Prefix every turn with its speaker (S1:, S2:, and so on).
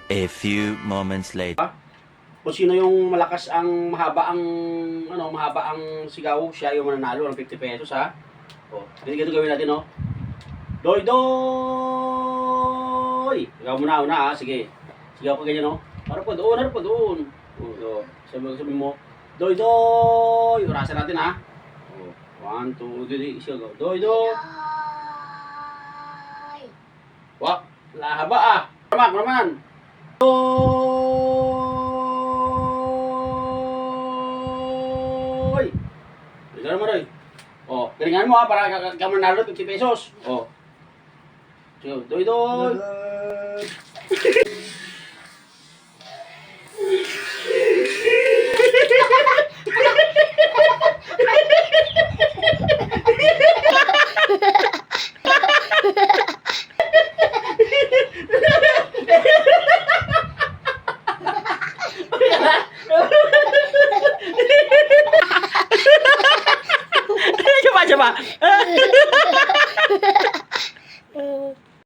S1: A few moments later.
S2: Kung sino yung malakas ang mahaba ang sigaw, siya yung mananalo ng 50 pesos ha. O, ganito gawin natin no. Doy doy. Ikaw muna una ha, sige. Sigaw ka ganyan no. Harap pa doon. O, sabi mo, doy doy. Orasan natin ha. O, 1, 2, 3, sigaw. Doy doy. Wah, lahaba ah. Naman. Doy. Galingan mo Doy. Oh, galingan mo ha para ka manalo 50 pesos. Oh. Sige, Doy doy. Coba.